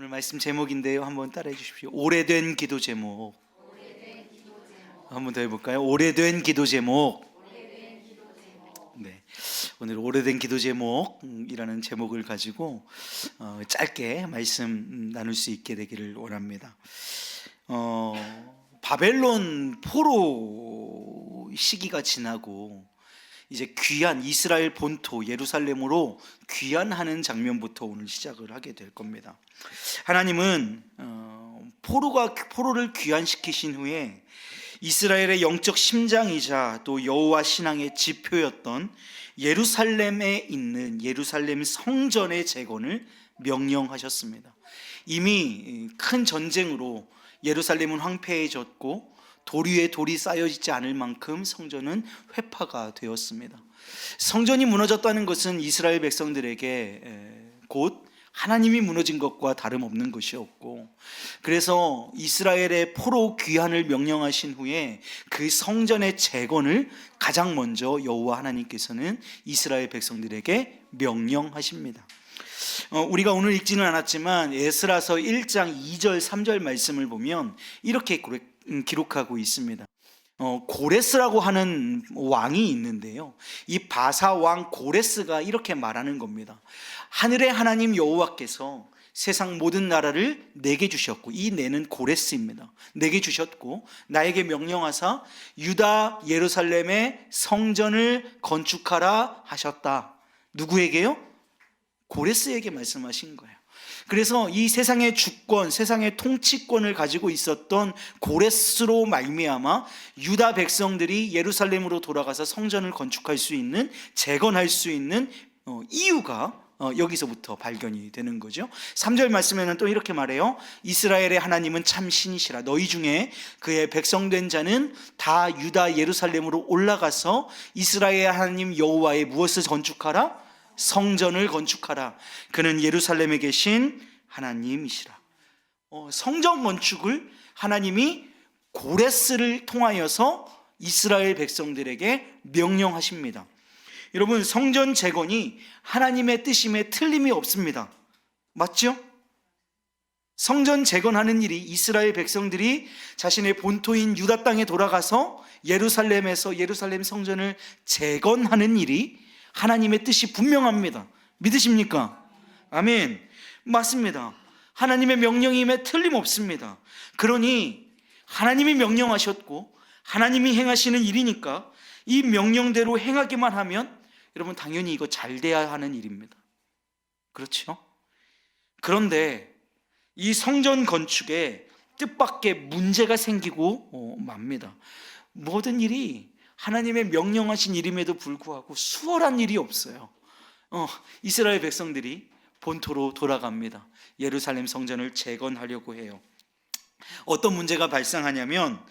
오늘 말씀 제목인데요. 한번 따라해 주십시오. 오래된 기도 제목. 한번 더 해볼까요? 오래된 기도 제목. 네, 오늘 오래된 기도 제목이라는 제목을 가지고 짧게 말씀 나눌 수 있게 되기를 원합니다. 바벨론 포로 시기가 지나고 이제 귀환, 이스라엘 본토 예루살렘으로 귀환하는 장면부터 오늘 시작을 하게 될 겁니다. 하나님은 포로를 귀환시키신 후에 이스라엘의 영적 심장이자 또 여호와 신앙의 지표였던 예루살렘에 있는 예루살렘 성전의 재건을 명령하셨습니다. 이미 큰 전쟁으로 예루살렘은 황폐해졌고 돌 위에 돌이 쌓여지지 않을 만큼 성전은 회파가 되었습니다. 성전이 무너졌다는 것은 이스라엘 백성들에게 곧 하나님이 무너진 것과 다름없는 것이었고, 그래서 이스라엘의 포로 귀환을 명령하신 후에 그 성전의 재건을 가장 먼저 여호와 하나님께서는 이스라엘 백성들에게 명령하십니다. 우리가 오늘 읽지는 않았지만 에스라서 1장 2절 3절 말씀을 보면 이렇게 기록하고 있습니다. 고레스라고 하는 왕이 있는데요, 이 바사 왕 고레스가 이렇게 말하는 겁니다. 하늘의 하나님 여호와께서 세상 모든 나라를 내게 주셨고, 이 내는 고레스입니다. 내게 주셨고 나에게 명령하사 유다 예루살렘의 성전을 건축하라 하셨다. 누구에게요? 고레스에게 말씀하신 거예요. 그래서 이 세상의 주권, 세상의 통치권을 가지고 있었던 고레스로 말미암아 유다 백성들이 예루살렘으로 돌아가서 성전을 건축할 수 있는, 재건할 수 있는 이유가 여기서부터 발견이 되는 거죠. 3절 말씀에는 또 이렇게 말해요. 이스라엘의 하나님은 참 신이시라. 너희 중에 그의 백성된 자는 다 유다 예루살렘으로 올라가서 이스라엘의 하나님 여호와의 무엇을 건축하라? 성전을 건축하라. 그는 예루살렘에 계신 하나님이시라. 성전 건축을 하나님이 고레스를 통하여서 이스라엘 백성들에게 명령하십니다. 여러분, 성전 재건이 하나님의 뜻임에 틀림이 없습니다. 맞죠? 성전 재건하는 일이, 이스라엘 백성들이 자신의 본토인 유다 땅에 돌아가서 예루살렘에서 예루살렘 성전을 재건하는 일이 하나님의 뜻이 분명합니다. 믿으십니까? 아멘. 맞습니다. 하나님의 명령임에 틀림없습니다. 그러니 하나님이 명령하셨고 하나님이 행하시는 일이니까 이 명령대로 행하기만 하면 여러분 당연히 이거 잘 돼야 하는 일입니다. 그렇죠? 그런데 이 성전 건축에 뜻밖의 문제가 생기고 맙니다. 모든 일이 하나님의 명령하신 일임에도 불구하고 수월한 일이 없어요. 이스라엘 백성들이 본토로 돌아갑니다. 예루살렘 성전을 재건하려고 해요. 어떤 문제가 발생하냐면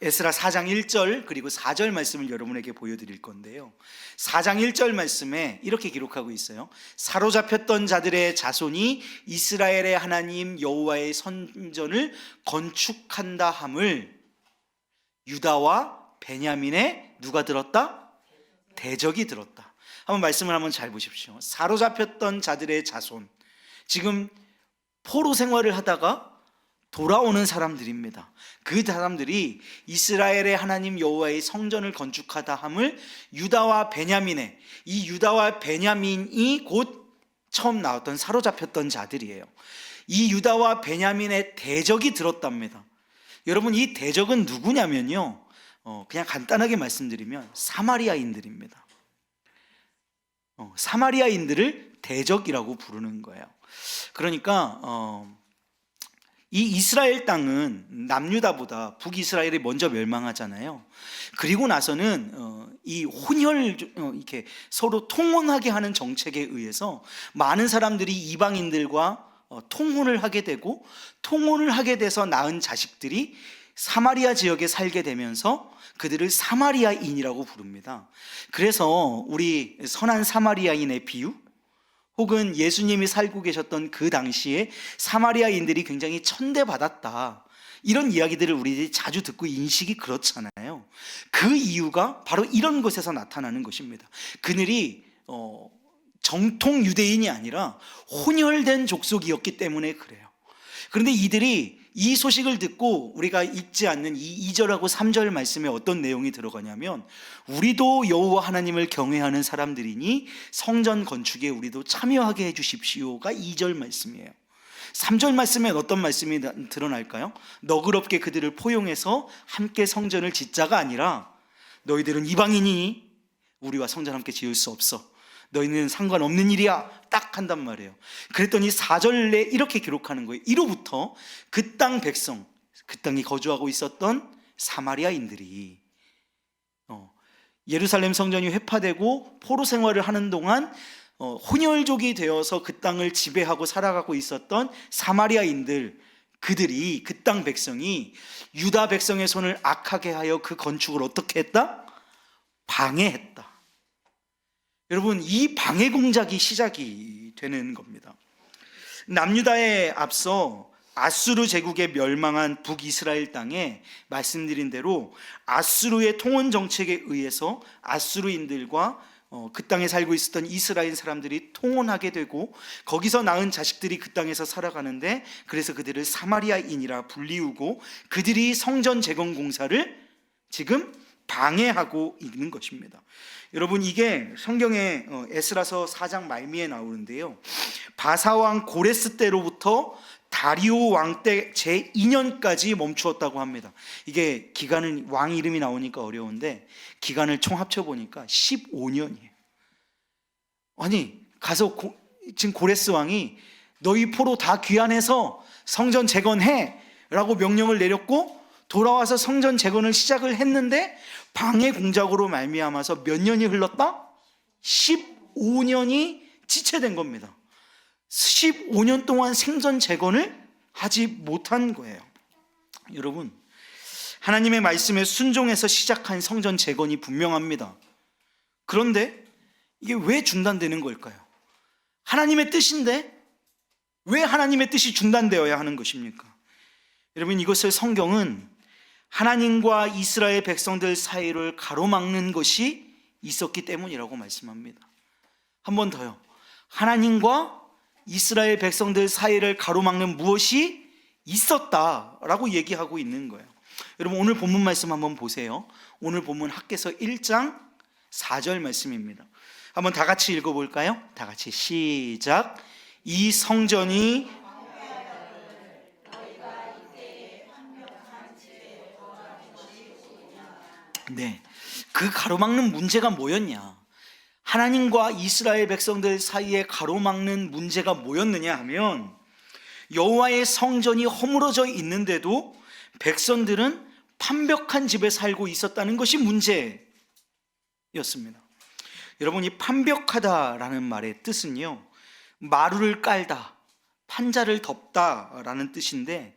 에스라 4장 1절 그리고 4절 말씀을 여러분에게 보여드릴 건데요, 4장 1절 말씀에 이렇게 기록하고 있어요. 사로잡혔던 자들의 자손이 이스라엘의 하나님 여호와의 성전을 건축한다 함을 유다와 베냐민의 누가 들었다? 대적이 들었다. 한번 말씀을 한번 잘 보십시오. 사로잡혔던 자들의 자손, 지금 포로 생활을 하다가 돌아오는 사람들입니다. 그 사람들이 이스라엘의 하나님 여호와의 성전을 건축하다 함을 유다와 베냐민의, 이 유다와 베냐민이 곧 처음 나왔던 사로잡혔던 자들이에요. 이 유다와 베냐민의 대적이 들었답니다. 여러분, 이 대적은 누구냐면요, 그냥 간단하게 말씀드리면 사마리아인들입니다. 사마리아인들을 대적이라고 부르는 거예요. 그러니까 이 이스라엘 땅은 남유다보다 북이스라엘이 먼저 멸망하잖아요. 그리고 나서는 이 혼혈, 이렇게 서로 통혼하게 하는 정책에 의해서 많은 사람들이 이방인들과 통혼을 하게 되고, 통혼을 하게 돼서 낳은 자식들이 사마리아 지역에 살게 되면서 그들을 사마리아인이라고 부릅니다. 그래서 우리 선한 사마리아인의 비유, 혹은 예수님이 살고 계셨던 그 당시에 사마리아인들이 굉장히 천대받았다, 이런 이야기들을 우리들이 자주 듣고 인식이 그렇잖아요. 그 이유가 바로 이런 것에서 나타나는 것입니다. 그들이 정통 유대인이 아니라 혼혈된 족속이었기 때문에 그래요. 그런데 이들이 이 소식을 듣고 우리가 읽지 않는 이 2절하고 3절 말씀에 어떤 내용이 들어가냐면, 우리도 여호와 하나님을 경외하는 사람들이니 성전 건축에 우리도 참여하게 해주십시오가 2절 말씀이에요. 3절 말씀엔 어떤 말씀이 드러날까요? 너그럽게 그들을 포용해서 함께 성전을 짓자가 아니라, 너희들은 이방인이니 우리와 성전 함께 지을 수 없어, 너희는 상관없는 일이야, 딱 한단 말이에요. 그랬더니 4절에 이렇게 기록하는 거예요. 이로부터 그 땅 백성, 그 땅에 거주하고 있었던 사마리아인들이 예루살렘 성전이 회파되고 포로 생활을 하는 동안 혼혈족이 되어서 그 땅을 지배하고 살아가고 있었던 사마리아인들, 그들이, 그 땅 백성이 유다 백성의 손을 악하게 하여 그 건축을 어떻게 했다? 방해했다. 여러분, 이 방해 공작이 시작이 되는 겁니다. 남유다에 앞서 아수르 제국에 멸망한 북이스라엘 땅에 말씀드린 대로 아수르의 통원 정책에 의해서 아수르인들과 그 땅에 살고 있었던 이스라엘 사람들이 통혼하게 되고, 거기서 낳은 자식들이 그 땅에서 살아가는데, 그래서 그들을 사마리아인이라 불리우고 그들이 성전 재건 공사를 지금 방해하고 있는 것입니다. 여러분, 이게 성경에 에스라서 4장 말미에 나오는데요, 바사왕 고레스 때로부터 다리오 왕 때 제2년까지 멈추었다고 합니다. 이게 기간은, 왕 이름이 나오니까 어려운데 기간을 총 합쳐보니까 15년이에요. 아니, 가서 지금 고레스 왕이 너희 포로 다 귀환해서 성전 재건해 라고 명령을 내렸고, 돌아와서 성전 재건을 시작을 했는데 방해 공작으로 말미암아서 몇 년이 흘렀다? 15년이 지체된 겁니다. 15년 동안 생전 재건을 하지 못한 거예요. 여러분, 하나님의 말씀에 순종해서 시작한 성전 재건이 분명합니다. 그런데 이게 왜 중단되는 걸까요? 하나님의 뜻인데 왜 하나님의 뜻이 중단되어야 하는 것입니까? 여러분, 이것을 성경은 하나님과 이스라엘 백성들 사이를 가로막는 것이 있었기 때문이라고 말씀합니다. 한 번 더요. 하나님과 이스라엘 백성들 사이를 가로막는 무엇이 있었다라고 얘기하고 있는 거예요. 여러분, 오늘 본문 말씀 한번 보세요. 오늘 본문 학개서 1장 4절 말씀입니다. 한번 다 같이 읽어볼까요? 다 같이 시작. 이 성전이 그 가로막는 문제가 뭐였냐? 하나님과 이스라엘 백성들 사이에 가로막는 문제가 뭐였느냐 하면, 여호와의 성전이 허물어져 있는데도 백성들은 판벽한 집에 살고 있었다는 것이 문제였습니다. 여러분, 이 판벽하다라는 말의 뜻은요, 마루를 깔다, 판자를 덮다라는 뜻인데,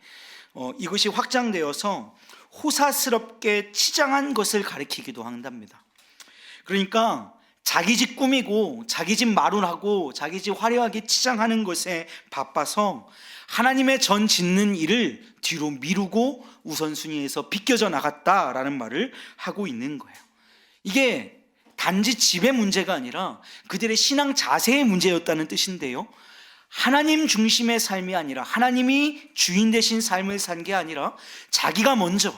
이것이 확장되어서 호사스럽게 치장한 것을 가리키기도 한답니다. 그러니까 자기 집 꾸미고 자기 집 마루하고 자기 집 화려하게 치장하는 것에 바빠서 하나님의 전 짓는 일을 뒤로 미루고 우선순위에서 비껴져 나갔다라는 말을 하고 있는 거예요. 이게 단지 집의 문제가 아니라 그들의 신앙 자세의 문제였다는 뜻인데요, 하나님 중심의 삶이 아니라, 하나님이 주인 되신 삶을 산 게 아니라 자기가 먼저,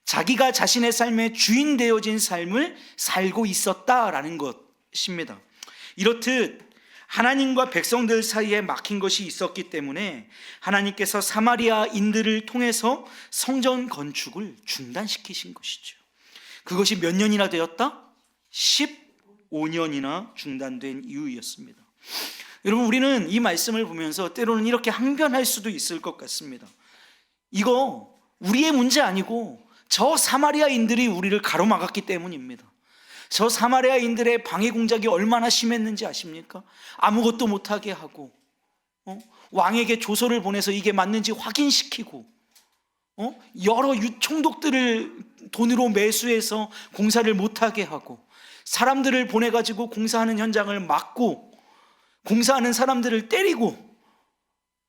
자기가 자신의 삶의 주인 되어진 삶을 살고 있었다라는 것입니다. 이렇듯 하나님과 백성들 사이에 막힌 것이 있었기 때문에 하나님께서 사마리아인들을 통해서 성전 건축을 중단시키신 것이죠. 그것이 몇 년이나 되었다? 15년이나 중단된 이유였습니다. 여러분, 우리는 이 말씀을 보면서 때로는 이렇게 항변할 수도 있을 것 같습니다. 이거 우리의 문제 아니고 저 사마리아인들이 우리를 가로막았기 때문입니다. 저 사마리아인들의 방해 공작이 얼마나 심했는지 아십니까? 아무것도 못하게 하고 왕에게 조서를 보내서 이게 맞는지 확인시키고 여러 총독들을 돈으로 매수해서 공사를 못하게 하고, 사람들을 보내가지고 공사하는 현장을 막고, 공사하는 사람들을 때리고,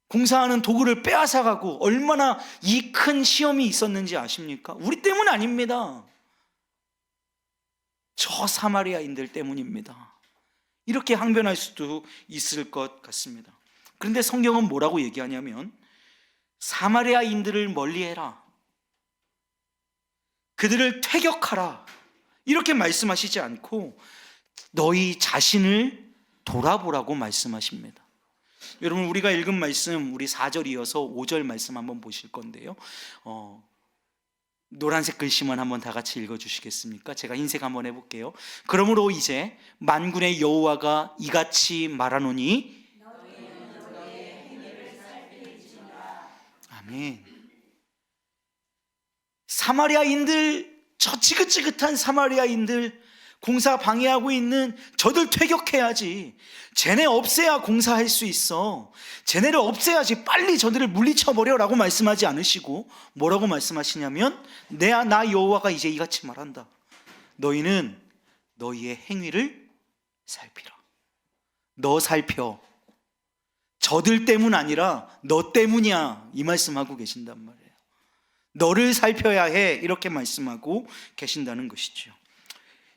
공사하는 도구를 빼앗아가고, 얼마나 이 큰 시험이 있었는지 아십니까? 우리 때문 아닙니다. 저 사마리아인들 때문입니다. 이렇게 항변할 수도 있을 것 같습니다. 그런데 성경은 뭐라고 얘기하냐면 사마리아인들을 멀리해라, 그들을 퇴격하라, 이렇게 말씀하시지 않고 너희 자신을 돌아보라고 말씀하십니다. 여러분, 우리가 읽은 말씀, 우리 4절 이어서 5절 말씀 한번 보실 건데요, 노란색 글씨만 한번 다 같이 읽어주시겠습니까? 제가 흰색 한번 해볼게요. 그러므로 이제 만군의 여호와가 이같이 말하노니, 아멘. 사마리아인들, 저 지긋지긋한 사마리아인들, 공사 방해하고 있는 저들 퇴격해야지. 쟤네 없애야 공사할 수 있어. 쟤네를 없애야지. 빨리 저들을 물리쳐버려라고 말씀하지 않으시고 뭐라고 말씀하시냐면, 나 여호와가 이제 이같이 말한다. 너희는 너희의 행위를 살피라. 너 살펴. 저들 때문 아니라 너 때문이야, 이 말씀하고 계신단 말이에요. 너를 살펴야 해, 이렇게 말씀하고 계신다는 것이죠.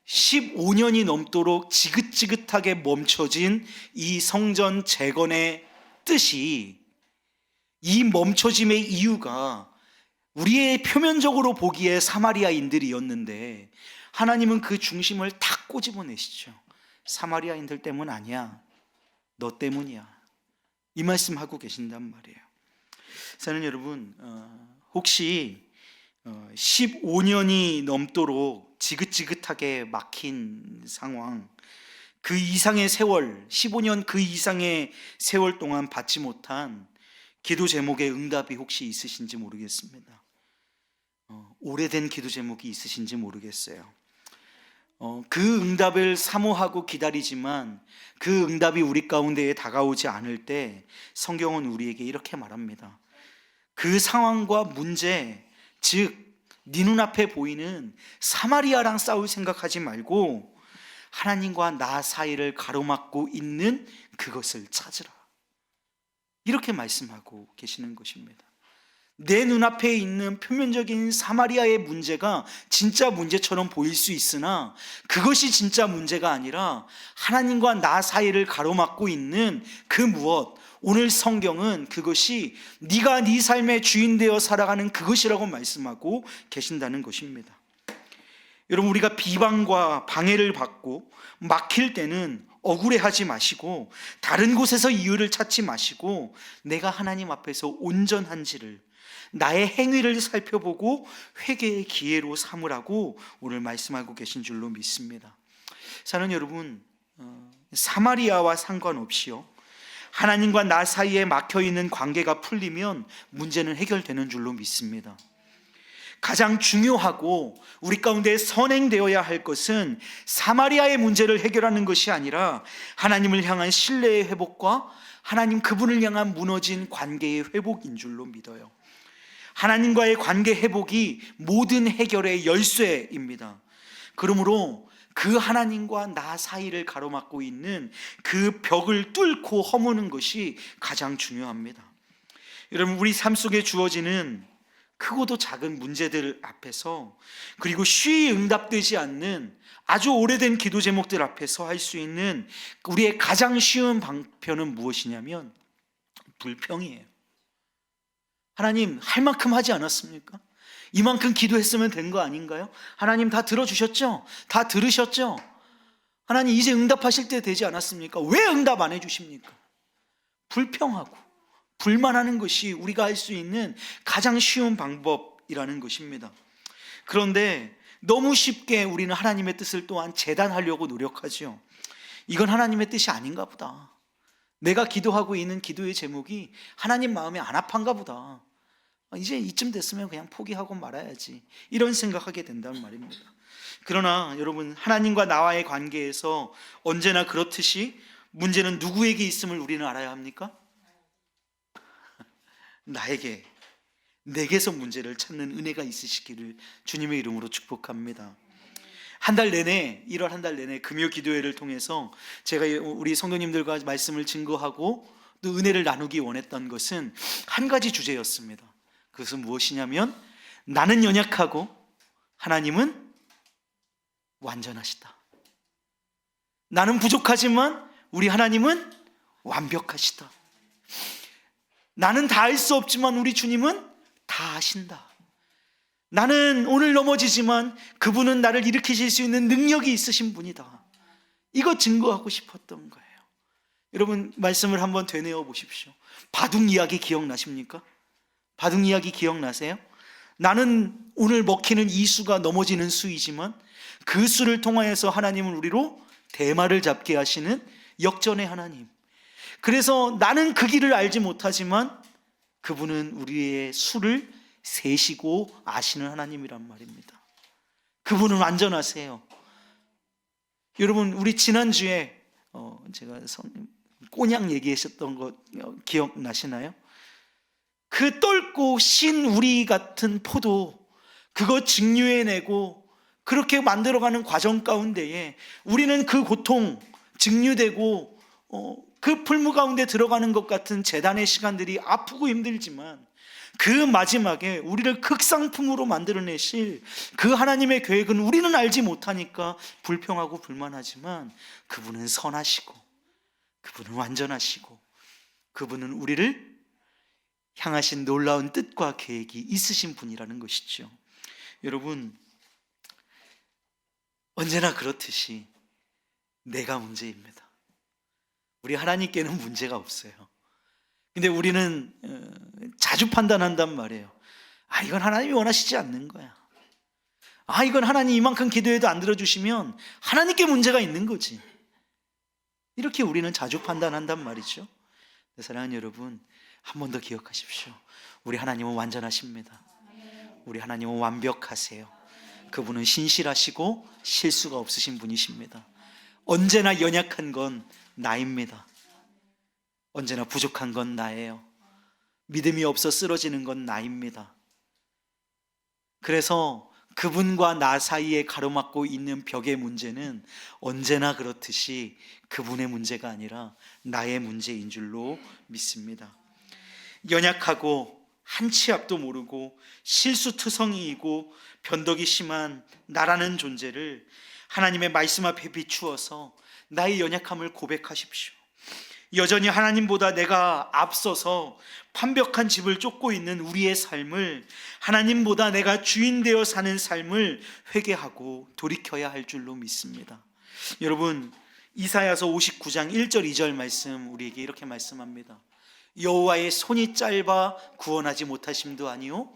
15년이 넘도록 지긋지긋하게 멈춰진 이 성전 재건의 뜻이, 이 멈춰짐의 이유가 우리의 표면적으로 보기에 사마리아인들이었는데 하나님은 그 중심을 탁 꼬집어내시죠. 사마리아인들 때문 아니야, 너 때문이야, 이 말씀하고 계신단 말이에요. 사는 여러분, 혹시 15년이 넘도록 지긋지긋하게 막힌 상황, 그 이상의 세월, 15년 그 이상의 세월 동안 받지 못한 기도 제목의 응답이 혹시 있으신지 모르겠습니다. 오래된 기도 제목이 있으신지 모르겠어요. 그 응답을 사모하고 기다리지만 그 응답이 우리 가운데에 다가오지 않을 때 성경은 우리에게 이렇게 말합니다. 그 상황과 문제, 즉 네 눈앞에 보이는 사마리아랑 싸울 생각하지 말고 하나님과 나 사이를 가로막고 있는 그것을 찾으라, 이렇게 말씀하고 계시는 것입니다. 내 눈앞에 있는 표면적인 사마리아의 문제가 진짜 문제처럼 보일 수 있으나 그것이 진짜 문제가 아니라 하나님과 나 사이를 가로막고 있는 그 무엇, 오늘 성경은 그것이 네가 네 삶의 주인 되어 살아가는 그것이라고 말씀하고 계신다는 것입니다. 여러분, 우리가 비방과 방해를 받고 막힐 때는 억울해하지 마시고 다른 곳에서 이유를 찾지 마시고 내가 하나님 앞에서 온전한지를, 나의 행위를 살펴보고 회개의 기회로 삼으라고 오늘 말씀하고 계신 줄로 믿습니다. 사는 여러분, 사마리아와 상관없이요, 하나님과 나 사이에 막혀있는 관계가 풀리면 문제는 해결되는 줄로 믿습니다. 가장 중요하고 우리 가운데 선행되어야 할 것은 사마리아의 문제를 해결하는 것이 아니라 하나님을 향한 신뢰의 회복과 하나님 그분을 향한 무너진 관계의 회복인 줄로 믿어요. 하나님과의 관계 회복이 모든 해결의 열쇠입니다. 그러므로 그 하나님과 나 사이를 가로막고 있는 그 벽을 뚫고 허무는 것이 가장 중요합니다. 여러분, 우리 삶 속에 주어지는 크고도 작은 문제들 앞에서, 그리고 쉬이 응답되지 않는 아주 오래된 기도 제목들 앞에서 할 수 있는 우리의 가장 쉬운 방편은 무엇이냐면 불평이에요. 하나님, 할 만큼 하지 않았습니까? 이만큼 기도했으면 된 거 아닌가요? 하나님 다 들어주셨죠? 다 들으셨죠? 하나님 이제 응답하실 때 되지 않았습니까? 왜 응답 안 해주십니까? 불평하고 불만하는 것이 우리가 할 수 있는 가장 쉬운 방법이라는 것입니다. 그런데 너무 쉽게 우리는 하나님의 뜻을 또한 재단하려고 노력하죠. 이건 하나님의 뜻이 아닌가 보다. 내가 기도하고 있는 기도의 제목이 하나님 마음에 안 아팠가 보다. 이제 이쯤 됐으면 그냥 포기하고 말아야지, 이런 생각하게 된다는 말입니다. 그러나 여러분, 하나님과 나와의 관계에서 언제나 그렇듯이 문제는 누구에게 있음을 우리는 알아야 합니까? 나에게, 내게서 문제를 찾는 은혜가 있으시기를 주님의 이름으로 축복합니다. 한 달 내내, 1월 한 달 내내 금요 기도회를 통해서 제가 우리 성도님들과 말씀을 증거하고 또 은혜를 나누기 원했던 것은 한 가지 주제였습니다. 그것은 무엇이냐면 나는 연약하고 하나님은 완전하시다. 나는 부족하지만 우리 하나님은 완벽하시다. 나는 다 할 수 없지만 우리 주님은 다 하신다. 나는 오늘 넘어지지만 그분은 나를 일으키실 수 있는 능력이 있으신 분이다. 이거 증거하고 싶었던 거예요. 여러분, 말씀을 한번 되뇌어 보십시오. 바둑 이야기 기억나십니까? 바둑 이야기 기억나세요? 나는 오늘 먹히는 이 수가 넘어지는 수이지만 그 수를 통하여서 하나님은 우리로 대마를 잡게 하시는 역전의 하나님. 그래서 나는 그 길을 알지 못하지만 그분은 우리의 수를 세시고 아시는 하나님이란 말입니다. 그분은 완전하세요. 여러분, 우리 지난주에 제가 꼬냑 얘기하셨던 거 기억나시나요? 그 떫고 신 우리 같은 포도, 그거 증류해내고 그렇게 만들어가는 과정 가운데에 우리는 그 고통, 증류되고 그 풀무 가운데 들어가는 것 같은 재단의 시간들이 아프고 힘들지만 그 마지막에 우리를 극상품으로 만들어내실 그 하나님의 계획은 우리는 알지 못하니까 불평하고 불만하지만 그분은 선하시고 그분은 완전하시고 그분은 우리를 향하신 놀라운 뜻과 계획이 있으신 분이라는 것이죠. 여러분, 언제나 그렇듯이 내가 문제입니다. 우리 하나님께는 문제가 없어요. 근데 우리는 자주 판단한단 말이에요. 이건 하나님이 원하시지 않는 거야. 이건 하나님 이만큼 기도해도 안 들어주시면 하나님께 문제가 있는 거지. 이렇게 우리는 자주 판단한단 말이죠. 사랑하는 여러분, 한 번 더 기억하십시오. 우리 하나님은 완전하십니다. 우리 하나님은 완벽하세요. 그분은 신실하시고 실수가 없으신 분이십니다. 언제나 연약한 건 나입니다. 언제나 부족한 건 나예요. 믿음이 없어 쓰러지는 건 나입니다. 그래서 그분과 나 사이에 가로막고 있는 벽의 문제는 언제나 그렇듯이 그분의 문제가 아니라 나의 문제인 줄로 믿습니다. 연약하고 한 치 앞도 모르고 실수투성이이고 변덕이 심한 나라는 존재를 하나님의 말씀 앞에 비추어서 나의 연약함을 고백하십시오. 여전히 하나님보다 내가 앞서서 완벽한 집을 쫓고 있는 우리의 삶을, 하나님보다 내가 주인 되어 사는 삶을 회개하고 돌이켜야 할 줄로 믿습니다. 여러분, 이사야서 59장 1절 2절 말씀 우리에게 이렇게 말씀합니다. 여호와의 손이 짧아 구원하지 못하심도 아니요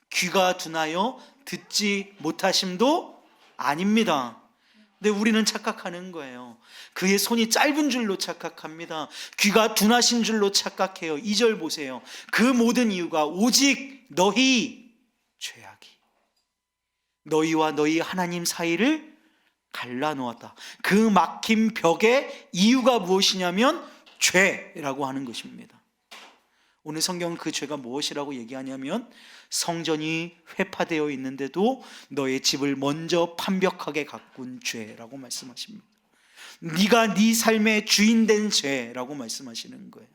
귀가 둔하여 듣지 못하심도 아닙니다. 근데 우리는 착각하는 거예요. 그의 손이 짧은 줄로 착각합니다. 귀가 둔하신 줄로 착각해요. 2절 보세요. 그 모든 이유가 오직 너희 죄악이 너희와 너희 하나님 사이를 갈라놓았다. 그 막힌 벽의 이유가 무엇이냐면 죄라고 하는 것입니다. 오늘 성경은 그 죄가 무엇이라고 얘기하냐면 성전이 회파되어 있는데도 너의 집을 먼저 판벽하게 가꾼 죄라고 말씀하십니다. 네가 네 삶의 주인 된 죄라고 말씀하시는 거예요.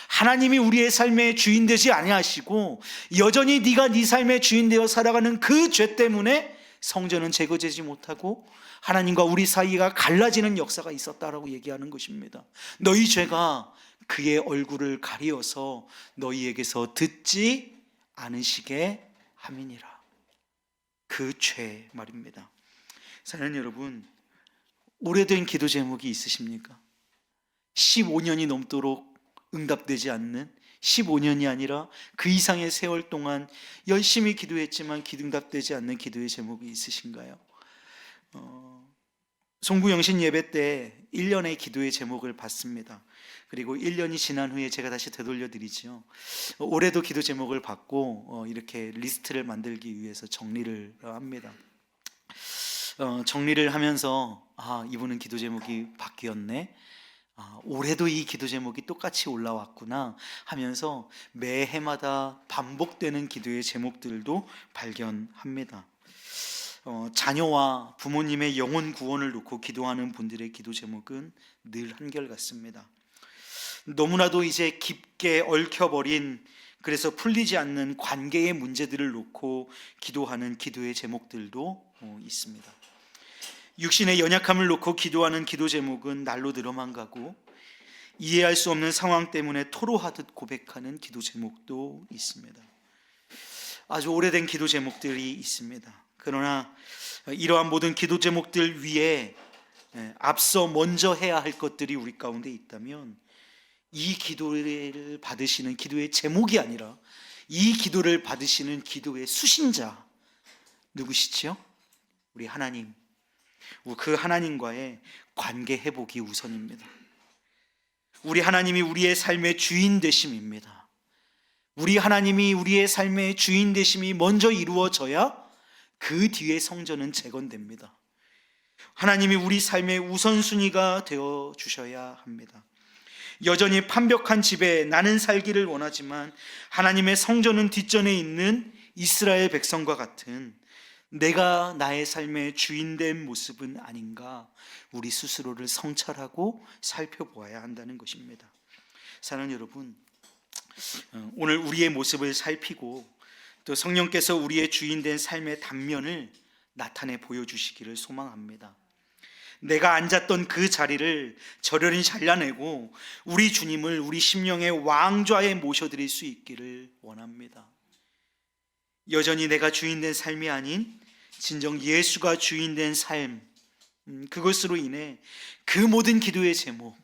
하나님이 우리의 삶의 주인 되지 아니하시고 여전히 네가 네 삶의 주인 되어 살아가는 그 죄 때문에 성전은 제거되지 못하고 하나님과 우리 사이가 갈라지는 역사가 있었다라고 얘기하는 것입니다. 너희 죄가 그의 얼굴을 가리어서 너희에게서 듣지 않으시게 함이니라. 그 죄 말입니다. 사랑하는 여러분, 오래된 기도 제목이 있으십니까? 15년이 넘도록 응답되지 않는, 15년이 아니라 그 이상의 세월 동안 열심히 기도했지만 응답되지 않는 기도의 제목이 있으신가요? 송구영신 예배 때 1년의 기도의 제목을 받습니다. 그리고 1년이 지난 후에 제가 다시 되돌려 드리죠. 올해도 기도 제목을 받고 이렇게 리스트를 만들기 위해서 정리를 합니다. 정리를 하면서 이분은 기도 제목이 바뀌었네, 올해도 이 기도 제목이 똑같이 올라왔구나 하면서 매해마다 반복되는 기도의 제목들도 발견합니다. 자녀와 부모님의 영혼 구원을 놓고 기도하는 분들의 기도 제목은 늘 한결같습니다. 너무나도 이제 깊게 얽혀버린, 그래서 풀리지 않는 관계의 문제들을 놓고 기도하는 기도의 제목들도 있습니다. 육신의 연약함을 놓고 기도하는 기도 제목은 날로 늘어만 가고, 이해할 수 없는 상황 때문에 토로하듯 고백하는 기도 제목도 있습니다. 아주 오래된 기도 제목들이 있습니다. 그러나 이러한 모든 기도 제목들 위에 앞서 먼저 해야 할 것들이 우리 가운데 있다면, 이 기도를 받으시는 기도의 제목이 아니라 이 기도를 받으시는 기도의 수신자 누구시죠? 우리 하나님. 그 하나님과의 관계 회복이 우선입니다. 우리 하나님이 우리의 삶의 주인 되심입니다. 우리 하나님이 우리의 삶의 주인 되심이 먼저 이루어져야 그 뒤에 성전은 재건됩니다. 하나님이 우리 삶의 우선순위가 되어 주셔야 합니다. 여전히 완벽한 집에 나는 살기를 원하지만 하나님의 성전은 뒷전에 있는 이스라엘 백성과 같은 내가 나의 삶의 주인된 모습은 아닌가, 우리 스스로를 성찰하고 살펴보아야 한다는 것입니다. 사랑하는 여러분, 오늘 우리의 모습을 살피고 또 성령께서 우리의 주인된 삶의 단면을 나타내 보여주시기를 소망합니다. 내가 앉았던 그 자리를 저련히 잘라내고 우리 주님을 우리 심령의 왕좌에 모셔드릴 수 있기를 원합니다. 여전히 내가 주인된 삶이 아닌 진정 예수가 주인된 삶, 그것으로 인해 그 모든 기도의 제목,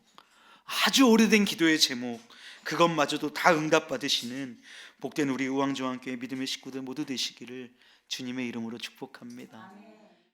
아주 오래된 기도의 제목, 그것마저도 다 응답받으시는 복된 우리 우왕조왕교회 믿음의 식구들 모두 되시기를 주님의 이름으로 축복합니다.